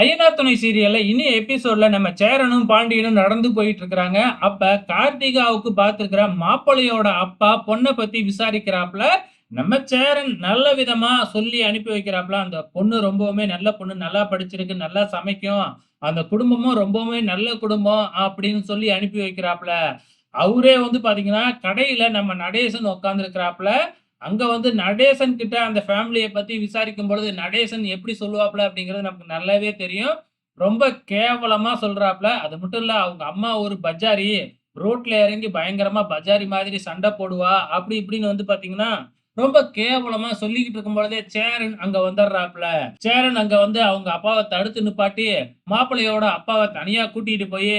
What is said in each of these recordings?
ஐயனார் துணை சீரியல்ல இனி எபிசோட்ல நம்ம சேரனும் பாண்டியனும் நடந்து போயிட்டு இருக்காங்க. அப்ப கார்த்திகாவுக்கு பார்த்திருக்கிற மாப்பிள்ளையோட அப்பா பொண்ண பத்தி விசாரிக்கிறாப்ல. நம்ம சேரன் நல்ல விதமா சொல்லி அனுப்பி வைக்கிறாப்ல. அந்த பொண்ணு ரொம்பவுமே நல்ல பொண்ணு. நல்லா படிச்சிருக்கு. நல்லா சமைக்கும். அந்த குடும்பமும் ரொம்பவுமே நல்ல குடும்பம் அப்படின்னு சொல்லி அனுப்பி வைக்கிறாப்ல. அவரே வந்து பார்த்தீங்கன்னா, கடையில நம்ம நடேசன் உட்கார்ந்திருக்கிறாப்ல. அங்க வந்து நடேசன் கிட்ட அந்த ஃபேமிலிய பத்தி விசாரிக்கும் பொழுது, நடேசன் எப்படி சொல்லுவாப்ல அப்படிங்கிறது நமக்கு நல்லாவே தெரியும். ரொம்ப கேவலமா சொல்றாப்ல. அது மட்டும் இல்ல, அவங்க அம்மா ஒரு பஜாரி. ரோட்ல இறங்கி பயங்கரமா பஜாரி மாதிரி சண்ட போடுவா. அப்படி இப்படின்னு வந்து பார்த்தீங்கன்னா, ரொம்ப கேவலமா சொல்லிக்கிட்டு இருக்கும் பொழுதே சேரன் அங்க வந்துடுறாப்ல. சேரன் அங்க வந்து அவங்க அப்பாவ தடுத்து நிப்பாட்டி, மாப்பிள்ளையோட அப்பாவ தனியா கூட்டிட்டு போயி,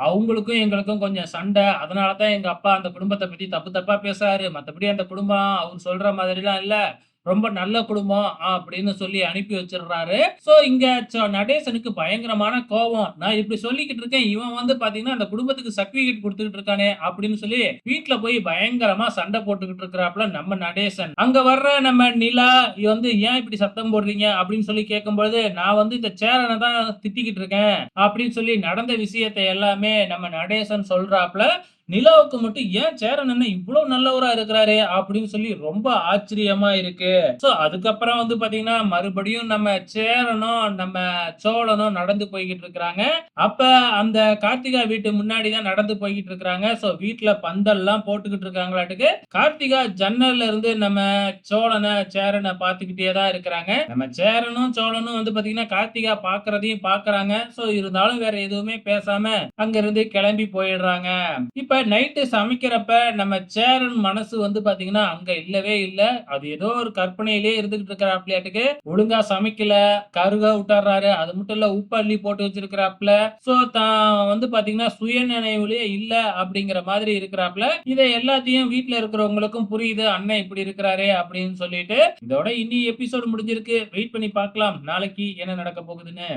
அவங்களுக்கும் எங்களுக்கும் கொஞ்சம் சண்ட. அதனால தான் எங்க அப்பா அந்த குடும்பத்த பத்தி தப்பு தப்பா பேசுறாரு. மத்தபடி அந்த குடும்பம் அவர் சொல்ற மாதிரிலாம் இல்ல. ரொம்ப நல்ல குடும்பம் அப்படின்னு சொல்லி அனுப்பி வச்சுடுறாரு. சோ இங்க நடேசனுக்கு பயங்கரமான கோவம். நான் இப்படி சொல்லிக்கிட்டு இருக்கேன். இவன் வந்து பாத்தீங்கன்னா, அந்த குடும்பத்துக்கு சர்டிபிகேட் குடுத்துக்கிட்டு இருக்கானே அப்படின்னு சொல்லி வீட்ல போய் பயங்கரமா சண்டை போட்டுக்கிட்டு இருக்கிறாப்ல நம்ம நடேசன். அங்க வர்ற நம்ம நிலா வந்து ஏன் இப்படி சத்தம் போடுறீங்க அப்படின்னு சொல்லி கேட்கும்பொழுது, நான் வந்து இந்த சேரன தான் திட்டிக்கிட்டு இருக்கேன் அப்படின்னு சொல்லி நடந்த விஷயத்த எல்லாமே நம்ம நடேசன் சொல்றாப்ல. நிலாவுக்கு மட்டும் ஏன் சேரன் அண்ணன் இவ்வளவு நல்லவரா இருக்கிறாரே அப்படின்னு சொல்லி ரொம்ப ஆச்சரியமா இருக்கு. சோ அதுக்கப்புறம் வந்து பாத்தீங்கன்னா, மறுபடியும் நம்ம சேரனும், நம்ம சோழனும் நடந்து போய்க்கிட்டு இருக்கிறாங்க. அப்ப அந்த கார்த்திகா வீட்டு முன்னாடி தான் நடந்து போய்க்கிட்டு இருக்கிறாங்க. சோ வீட்ல பந்தல்லாம் போட்டுக்கிட்டு இருக்காங்களாட்டுக்கு. கார்த்திகா ஜன்னல்ல இருந்து நம்ம சோழன, சேரன பார்த்துக்கிட்டே தான் இருக்கிறாங்க. நம்ம சேரனும், சோழனும் வந்து பாத்தீங்கன்னா, கார்த்திகா பார்க்கிறதையும் பார்க்கறாங்க. சோ இருந்தாலும் வேற எதுவுமே பேசாம அங்கிருந்து கிளம்பி போயிடுறாங்க. இப்ப நைட்டு சமைக்கிறப்ப நம்ம சேரன் மனசு வந்து பாத்தீங்கன்னா, அங்க இல்லவே இல்ல. அது ஏதோ ஒரு கற்பனையிலேயே இருந்துகிட்டு இருக்கிறாப்லயாட்டுக்கு. ஒழுங்கா சமைக்கல, கருக விட்டுர்றாரு. அது மட்டும் இல்ல உப்பு அள்ளி போட்டு வச்சிருக்கிறாப்ல. சோ தான் வந்து பாத்தீங்கன்னா, சுயநினைவிலேயே இல்ல அப்படிங்கிற மாதிரி இருக்கிறாப்ல. இத எல்லாத்தையும் வீட்ல இருக்கிறவங்களுக்கும் புரியுது. அண்ணன் இப்படி இருக்கிறாரே அப்படின்னு சொல்லிட்டு, இதோட இனி எபிசோடு முடிஞ்சிருக்கு. வெயிட் பண்ணி பார்க்கலாம். நாளைக்கு என்ன நடக்க போகுதுன்னு.